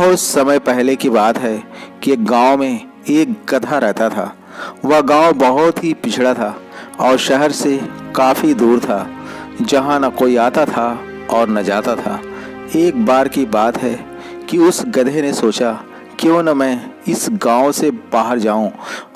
बहुत समय पहले की बात है कि एक गांव में एक गधा रहता था। वह गांव बहुत ही पिछड़ा था और शहर से काफ़ी दूर था, जहां न कोई आता था और न जाता था। एक बार की बात है कि उस गधे ने सोचा, क्यों न मैं इस गांव से बाहर जाऊं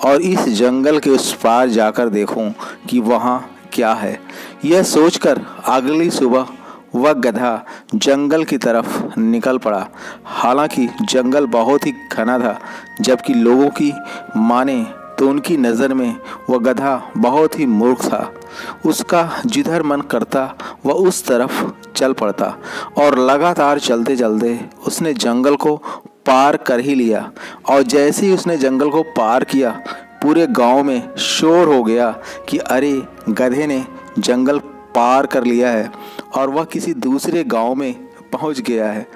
और इस जंगल के उस पार जाकर देखूं कि वहां क्या है। यह सोचकर अगली सुबह वह गधा जंगल की तरफ निकल पड़ा। हालांकि जंगल बहुत ही घना था, जबकि लोगों की माने तो उनकी नज़र में वह गधा बहुत ही मूर्ख था। उसका जिधर मन करता वह उस तरफ चल पड़ता और लगातार चलते चलते उसने जंगल को पार कर ही लिया। और जैसे ही उसने जंगल को पार किया, पूरे गांव में शोर हो गया कि अरे, गधे ने जंगल पार कर लिया है और वह किसी दूसरे गांव में पहुंच गया है।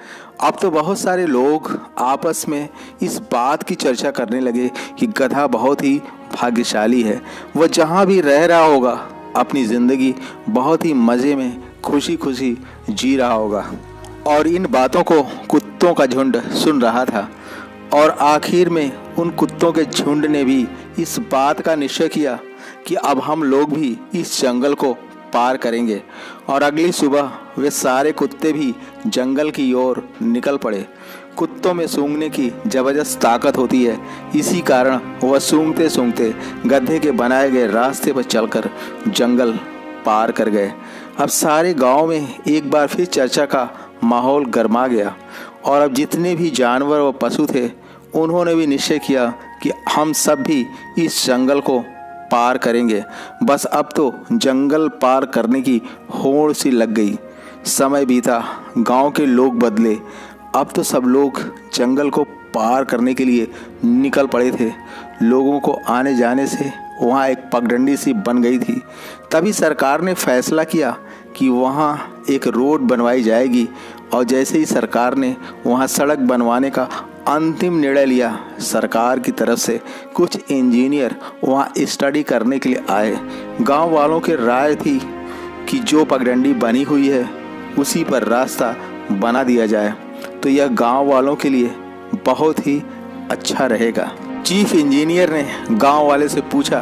अब तो बहुत सारे लोग आपस में इस बात की चर्चा करने लगे कि गधा बहुत ही भाग्यशाली है। वह जहां भी रह रहा होगा अपनी ज़िंदगी बहुत ही मज़े में खुशी खुशी जी रहा होगा। और इन बातों को कुत्तों का झुंड सुन रहा था और आखिर में उन कुत्तों के झुंड ने भी इस बात का निश्चय किया कि अब हम लोग भी इस जंगल को पार करेंगे। और अगली सुबह वे सारे कुत्ते भी जंगल की ओर निकल पड़े। कुत्तों में सूंघने की ज़बरदस्त ताकत होती है, इसी कारण वह सूंघते सूंघते गधे के बनाए गए रास्ते पर चलकर जंगल पार कर गए। अब सारे गांव में एक बार फिर चर्चा का माहौल गर्मा गया और अब जितने भी जानवर व पशु थे, उन्होंने भी निश्चय किया कि हम सब भी इस जंगल को पार करेंगे। बस अब तो जंगल पार करने की होड़ सी लग गई। समय बीता, गांव के लोग बदले। अब तो सब लोग जंगल को पार करने के लिए निकल पड़े थे। लोगों को आने जाने से वहाँ एक पगडंडी सी बन गई थी। तभी सरकार ने फैसला किया कि वहाँ एक रोड बनवाई जाएगी। और जैसे ही सरकार ने वहाँ सड़क बनवाने का अंतिम निर्णय लिया, सरकार की तरफ से कुछ इंजीनियर वहाँ स्टडी करने के लिए आए। गांव वालों की राय थी कि जो पगडंडी बनी हुई है उसी पर रास्ता बना दिया जाए, तो यह गांव वालों के लिए बहुत ही अच्छा रहेगा। चीफ इंजीनियर ने गांव वाले से पूछा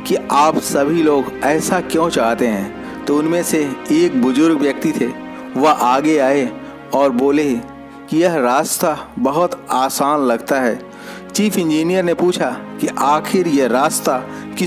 कि आप सभी लोग ऐसा क्यों चाहते हैं। तो उनमें से एक बुजुर्ग व्यक्ति थे, वह आगे आए और बोले कि यह रास्ता बहुत आसान लगता है। चीफ इंजीनियर ने पूछा कि आखिर यह रास्ता